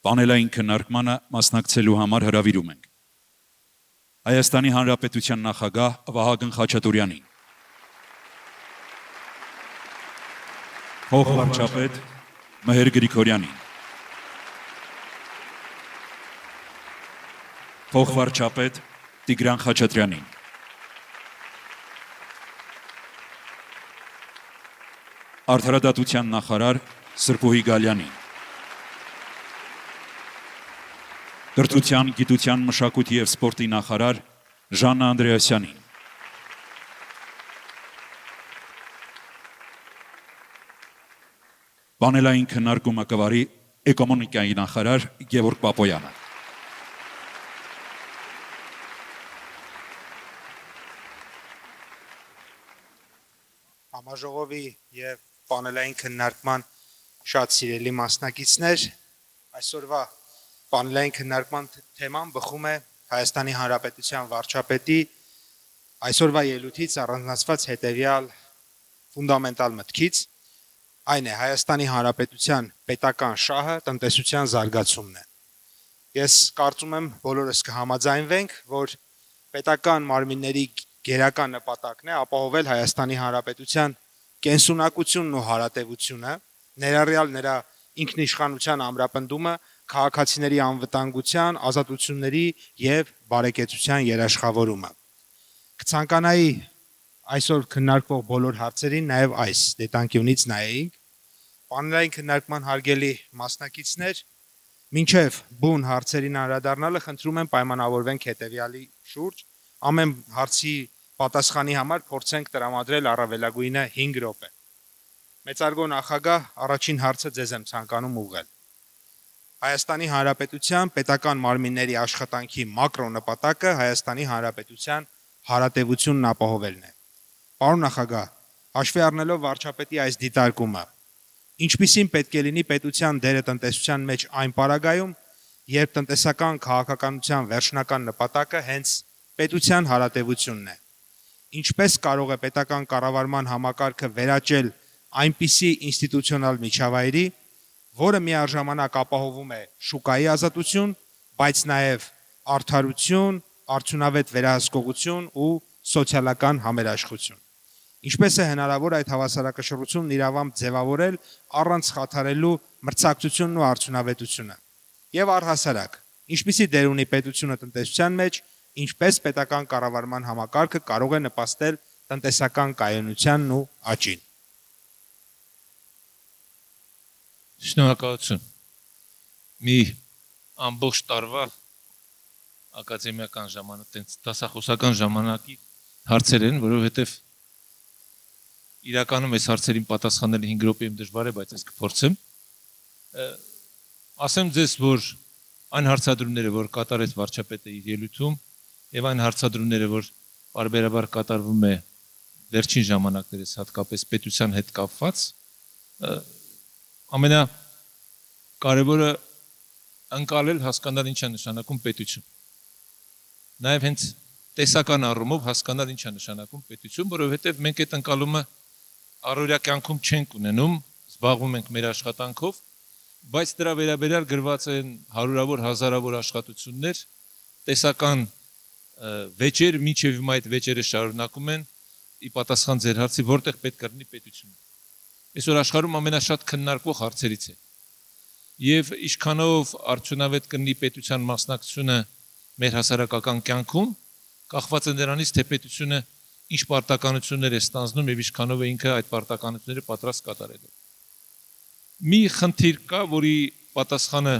Պանելային քննարկմանը մասնակցելու համար հրավիրում ենք Հայաստանի Հանրապետության նախագահ Վահագն Խաչատուրյանին, փոխվարչապետ Մհեր Գրիգորյանին, փոխվարչապետ Տիգրան Խաչատրյանին, Արդարադատության նախարար Սրբուհի Գալյանին, Կրթության, գիտության, մշակույթի և սպորտի նախարար Ժաննա Անդրեասյանին, պանելային քննարկումը կվարի էկոնոմիկայի նախարար Գևորգ Պապոյանը։ Համաժողովի և պանելային քննարկման շատ սիրելի մասնակիցներ, այսօրվա պանելային քննարկման թեման բխում է Հայաստանի Հանրապետության վարչապետի այսօրվա ելույթից առանձնացված հետևյալ ֆունդամենտալ մտքից, այն է Հայաստանի Հանրապետության պետական շահը տնտեսության զարգացումն է։ Ես կարծում եմ բոլորս կհամաձայնվենք, որ պետական մարմինների գերական նպատակն է ապահովել Հայաստանի Հանրապետության կենսունակությունն ու հարատևությունը, ներառյալ նրա ինքնիշխանության ամրապնդումը, քաղաքացիների անվտանգության, ազատությունների և բարեկեցության երաշխավորումը։ Կցանկանայի այսօր քննարկվող բոլոր հարցերին նաև այս դետանկյունից նայեինք։ Պանելային քննարկման հարգելի մասնակիցներ, մինչև բուն հարցերին անդրադառնալը խնդրում եմ պայմանավորվենք հետևյալի շուրջ։ Ամեն հարցի պատասխանի համար փորձենք տրամադրել առավելագույնը 5 րոպե։ Մեծարգո նախագահ, առաջին հարցը ձեզ եմ ցանկանում ուղղել։ Հայաստանի Հանրապետության պետական մարմինների աշխատանքի մակրո նպատակը Հայաստանի Հանրապետության հարատևությունն ապահովելն է։ Պարոն նախագահ, հաշվի առնելով վարչապետի այս դիտարկումը, ինչպիսին պետք է լինի պետության դերը տնտեսության մեջ այն պարագայում, երբ տնտեսական քաղաքականության վերջնական նպատակը հենց պետության հարատևությունն է։ Ինչպես կարող է պետական կառավարման համակարգը վերաճել այնպիսի ինստիտուցիոնալ միջավայրի, որը միաժամանակ ապահովում է շուկայի ազատություն, բայց նաև արդարություն, արդյունավետ վերահսկողություն ու սոցիալական համերաշխություն։ Ինչպես է հնարավոր այդ հավասարակշռությունն իրավամբ ձևավորել առանց խաթարելու մրցակցությունն ու արդյունավետությունը։ Եվ առհասարակ, ինչպիսի դեր ունի պետությունը տնտեսության մեջ, ինչպես պետական կառավարման համակարգը կարող է նպաստել տնտեսական կայունությանն ու աճին։ Շնորհակալություն։ Մի ամբողջ տարվա ակադեմիական ժամանակ, դասախոսական ժամանակի հարցեր են, որովհետև իրականում այս հարցերին պատասխանել 5 րոպեում դժվար է, բայց ես կփորձեմ։ Ասեմ ձեզ, որ այն հարցադրումները, որ կատարեց վարչապետը իր ելույթում, եւ այն հարցադրումները, որ բարբերաբար կատարվում է վերջին ժամանակներս հատկապես պետության հետ կապված, ամենակարևորը ընկալել հասկանալ ինչ է նշանակում պետություն։ Նաև հենց տեսական առումով հասկանալ ինչ է նշանակում պետություն, որովհետև մենք այդ ընկալումը առօրյա կյանքում չենք ունենում, զբաղվում ենք մեր աշխատանքով, բայց դրա վերաբերյալ գրված են հարյուրավոր, հազարավոր աշխատություններ, տեսական վեճեր, մինչև հիմա այդ վեճերը շարունակում են ի պատասխան ձեր հարցի, որտեղ պետք է լինի պետությունը։ Այսօր աշխարհում ամենաշատ քննարկվող հարցերից է։ Եվ ինչքանով արդյունավետ կլինի պետության մասնակցությունը մեր հասարակական կյանքում, կախված է նրանից, թե պետությունը ինչ պարտականություններ է ստանձնում եւ ինչքանով է ինքը այդ պարտականությունները պատրաստ կատարելու։ Մի խնդիր կա, որի պատասխանը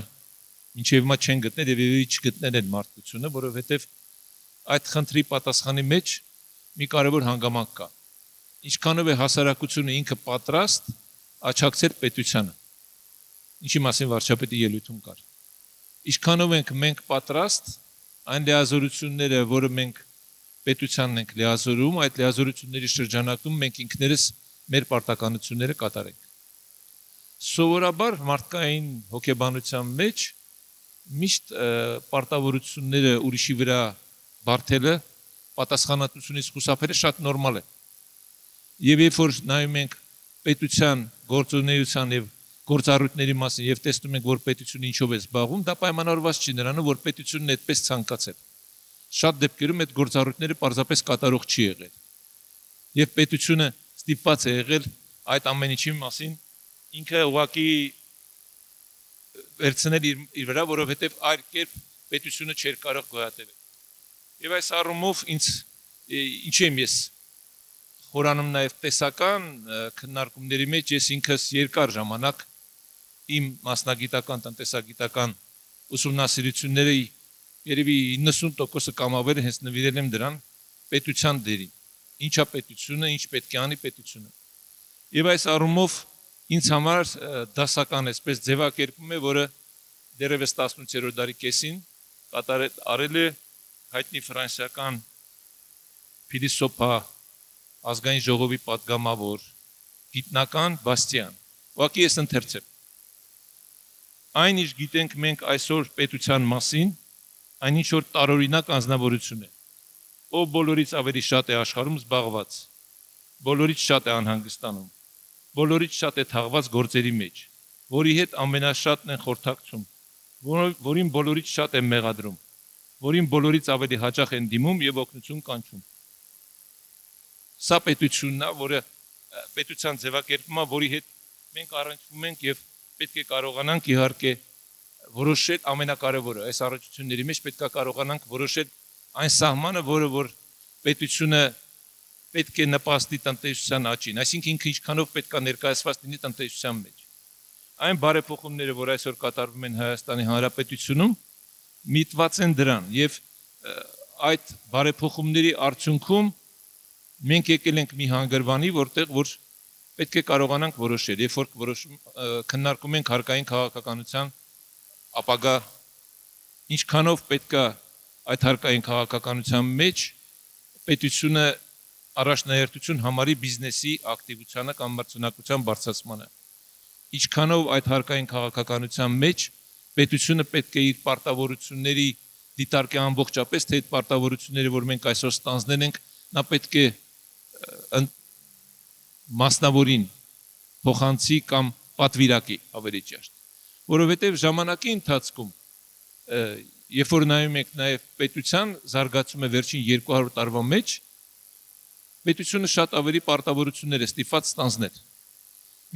մինչև հիմա չեն գտնել եւ չգտնել են մարդկությունը, որովհետեւ այդ խնդրի պատասխանի մեջ մի կարևոր հանգամանք կա։ Ինչքանով է հասարակությունը ինքը պատրաստ աջակցել պետությանը։ Ինչի մասին վարչապետի ելույթում կար։ Ինչքանով ենք մենք պատրաստ այն լիազորությունները, որը մենք պետությանն ենք լիազորում, այդ լիազորությունների շրջանակում մենք ինքներս մեր պարտականությունները կատարենք։ Սովորաբար մարդկային հոգեբանության մեջ միշտ պարտավորությունները ուրիշի վրա բարթելը, պատասխանատվությունից խուսափելը շատ նորմալ է։ Եվ երբ որ նայում ենք պետության գործունեության եւ գործառույթների մասին եւ տեսնում ենք, որ պետությունը ինչով է զբաղվում, դա պայմանավորված չի նրանով, որ պետությունն այդպես ցանկացել։ Շատ դեպքերում այդ գործառույթները պարզապես կատարող չի եղել։ Եվ պետությունը ստիպված է եղել այդ ամեն ինչի մասին ինքը ուղղակի վերցնել իր վրա, որովհետև այլ կերպ պետությունը չէր կարող գոյատևել։ Եվ այս առումով ինչ եմ ես խորանում նաև տեսական քննարկումների մեջ, ես ինքս երկար ժամանակ իմ մասնագիտական տնտեսագիտական ուսումնասիրությունները երևի 90%-ը կամ ավելի հենց նվիրել եմ դրան պետության դերին։ Ինչա պետությունը, ինչ պետք է անի պետությունը։ Եվ այս առումով ինձ համար դասական այսպես ձևակերպում է, որը դեռևս 18-րդ դարի կեսին արել է հայտնի ֆրանսիական փիլիսոփա, ազգային ժողովի պատգամավոր, գիտնական Բաստիան։ Ուղղակի ես ընթերցեմ։ Այն ինչ գիտենք մենք այսօր պետության մասին, այն ինչ որ տարօրինակ անձնավորություն է, ով բոլորից ավելի շատ է աշխարհում զբաղված, բոլորից շատ է անհանգստանում, բոլորից շատ է թաղված գործերի մեջ, որի հետ ամենաշատն են խորհրդակցում, որին բոլորից շատ են մեղադրում, որին բոլորից ավելի հաճախ են դիմում եւ օգնություն կանչում։ Սա պետությունն է, որը պետության ձևակերպումը, որի հետ մենք առնչվում ենք եւ պետք է կարողանանք իհարկե որոշել ամենակարևորը, այս առողջությունների մեջ պետք է կարողանանք որոշել այն սահմանը, որ պետությունը պետք է նպաստի տնտեսության աճին, այսինքն ինքը ինչքանով պետք է ներկայացված լինի տնտեսության մեջ։ Այն բարեփոխումները, որ այսօր կատարվում են Հայաստանի Հանրապետությունում, միտված են դրան եւ այդ բարեփոխումների արդյունքում մենք եկել ենք մի հանգրվանի, որտեղ որ պետք է կարողանանք որոշել, երբ որ քննարկում ենք հարկային քաղաքականության ապագա ինչքանով պետք է այդ հարկային քաղաքականության մեջ պետությունը առաջնահերթություն համարի բիզնեսի ակտիվությանը կամ մրցունակության բարձրացմանը։ Ինչքանով այդ հարկային քաղաքականության մեջ պետությունը պետք է իր պարտավորությունների դիտարկի ամբողջապես, թե այդ պարտավորությունները, որ մենք այսօր ստանձնել ենք, նա պետք է մասնավորին փոխանցի կամ պատվիրակի ավելի ճիշտ, որովհետև ժամանակի ընթացքում երբ որ նայում եք նաև պետության զարգացումը վերջին 200 տարվա մեջ, պետությունը շատ ավելի պարտավորություններ է ստիպված ստանձնել։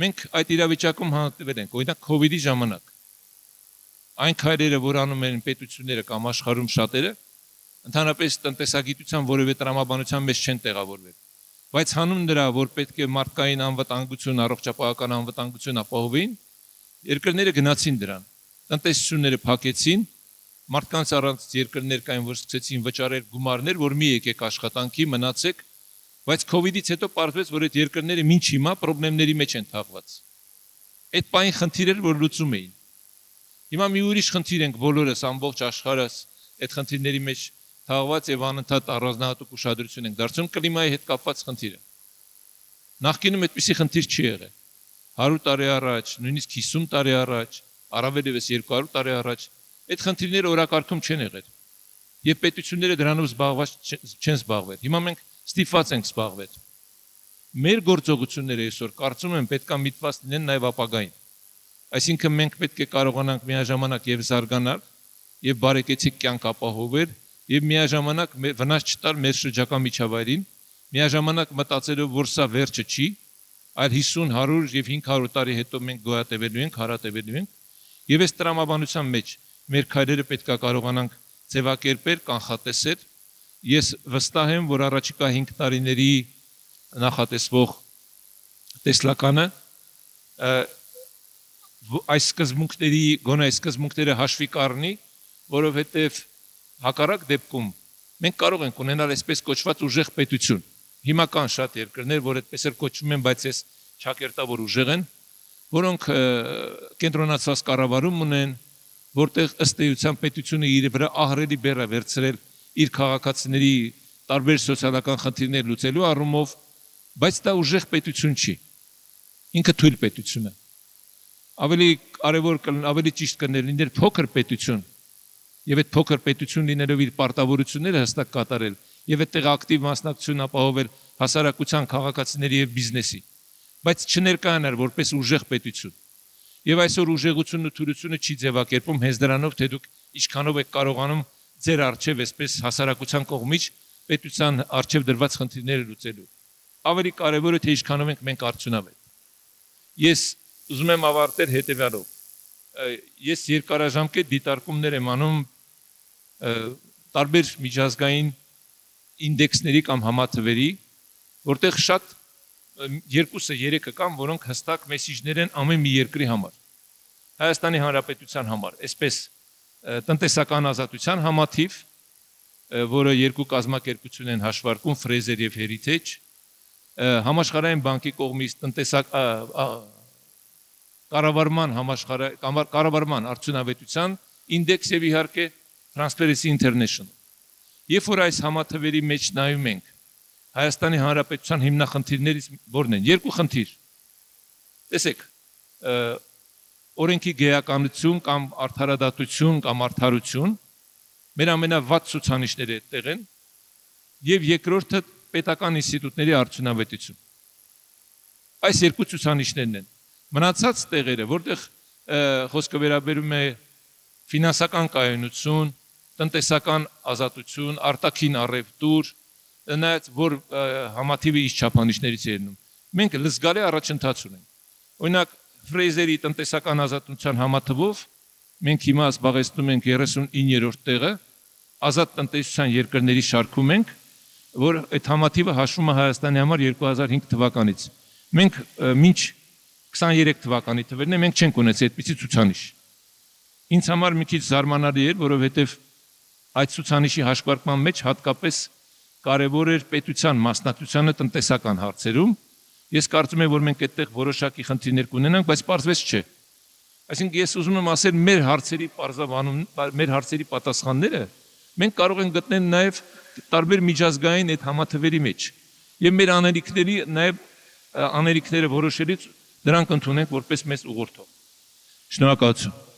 Մենք այդ իրավիճակում հանձնվել ենք, օրինակ COVID-ի ժամանակ։ Այն քայլերը, որ անում են պետությունները կամ աշխարհում շատերը, ընդհանրապես տնտեսագիտության որևէ տրամաբանության մեջ չեն տեղավորվել։ Բայց հանուն դրա, որ պետք է մարդկային անվտանգություն, առողջապահական անվտանգություն ապահովեին, երկրները գնացին դրան։ Տնտեսությունները փակեցին, մարդկանց առանց երկրներ կային, որ սկսեցին վճարել գումարներ, որ մի եկեք աշխատանքի, մնացեք, բայց COVID-ից հետո պարզվեց, որ այդ երկրները մինչ հիմա խնդիրների մեջ են թաղված։ Այդ պայն խնդիրեր, որ լուծում էին։ Հիմա մի ուրիշ խնդիր ենք բոլորս ամբողջ աշխարհս այդ խնդիրների մեջ թաղված եւ անընդհատ առանձնահատուկ ուշադրություն ենք դարձնում կլիմայի հետ կապված խնդիրը։ Նախկինում այդպիսի խնդիր չի եղել։ 100 տարի առաջ, նույնիսկ 50 տարի առաջ, առավել եւս 200 տարի առաջ այդ խնդիրները օրակարգում չեն եղել։ Եվ պետությունները դրանով զբաղված չեն զբաղվել։ Հիմա մենք ստիպված ենք զբաղվել։ Մեր գործողությունները այսօր կարծում եմ պետք է միտված լինեն նաեւ ապագային։ Այսինքն մենք պետք է կարողանանք միաժամանակ եւ զարգանալ եւ բարեկեցիկ կյանք ապահովել եւ միաժամանակ վնաս չտալ մեր շրջակա միջավայրին, միաժամանակ մտածելով, որ սա վերջը չի, այլ 50, 100 եւ 500 տարի հետո մենք գոյատևելու ենք, հարատևելու ենք, եւ այս տրամաբանության մեջ մեր քայլերը պետք է կարողանանք ձևակերպել, կանխատեսել։ Ես վստահ եմ, որ առաջիկա 5 տարիների նախատեսվող տեսլականը այս սկզբունքների, գոնե այս սկզբունքները հաշվի կառնի, որովհետև հակառակ դեպքում մենք կարող ենք ունենալ այսպես կոչված ուժեղ պետություն։ Հիմա կան շատ երկրներ, որ այդպես էլ կոչվում են, բայց այս ճակերտավոր ուժեղ են, որոնք կենտրոնացված կառավարում ունեն, որտեղ ըստ էության պետությունը իր վրա ահռելի բեռ է վերցրել իր քաղաքացիների տարբեր սոցիալական խնդիրներ լուծելու առումով, բայց դա ուժեղ պետություն չի։ Ինքը թույլ պետություն է։ Ավելի կարևոր կլիներ, ավելի ճիշտ կլիներ փոքր պետություն, եւ այդ փոքր պետություն լինելով իր պարտավորությունները հստակ կատարել եւ այդտեղ ակտիվ մասնակցություն ապահովել հասարակության, քաղաքացիների եւ բիզնեսի, բայց չներկայանալ որպես ուժեղ պետություն։ Եվ այսօր ուժեղությունն ու թույլությունը չի ձևակերպում հենց դրանով, թե դուք ինչքանով եք կարողանում ձեր արժև այսպես հասարակության կողմից պետության արժև դրված խնդիրները լուծելու։ Ավելի կարևորը թե ինչքանով ենք մենք արդյունավետ։ Ես ուզում եմ ավարտել հետևյալով։ Ես երկարաժամկետ դիտարկումներ եմ անում տարբեր միջազգային ինդեքսների կամ համաթվերի, որտեղ շատ 2-3 կան, որոնք հստակ մեսիջներ են ամեն մի երկրի համար։ Հայաստանի Հանրապետության համար, այսպես տնտեսական ազատության համաթիվ, որը երկու կազմակերպություն են հաշվարկում, Fraser եւ Heritage, համաշխարհային բանկի կողմից կառավարման արդյունավետության ինդեքս եւ իհարկե Transparency International։ Երբ որ այս համաթվերի մեջ նայում ենք Հայաստանի Հանրապետության հիմնախնդիրներից որն են, երկու խնդիր։ Տեսեք, օրենքի գեյականություն կամ արդարադատություն կամ արդարություն, մեր ամենավատ ցուցանիշները այդտեղ են, եւ երկրորդը պետական ինստիտուտների արդյունավետություն։ Այս երկու ցուցանիշներն են։ Մնացած տեղերը, որտեղ խոսքը վերաբերում է ֆինանսական կայունություն, տնտեսական ազատություն, արտաքին առևտուր, նայած որ համաթիվը իշ չափանիշներից ելնում։ Մենք լզգալի առաջընթաց ունենք։ Օրինակ Fraser-ի տնտեսական ազատության համաթվով մենք հիմա զբաղեցնում ենք 39-րդ տեղը, ազատ տնտեսության երկրների շարքում ենք, որ այդ համաթիվը հաշվում է Հայաստանի համար 2005 թվականից։ Մենք մինչ 23 թվականի թվերն է, մենք չենք ունեցել այդպիսի ցուցանիշ։ Ինձ համար մի քիչ զարմանալի էր, որովհետև այդ ցուցանիշի հաշվարկման մեջ հատկապես կարևոր էր պետության մասնակցությունը տնտեսական հարցերում։ Ես կարծում եմ, որ մենք այդտեղ որոշակի խնդիրներ կունենանք, բայց պարզվեց չէ։ Այսինքն ես ուզում եմ ասել, մեր հարցերի պատասխանները մենք կարող ենք գտնել նաև տարբեր միջազգային այդ համաթվերի մեջ։ Եվ մեր աներիքները որոշելուց դրանք ընդունենք որպես մեզ ուղղորդող։ Շնորհակալություն։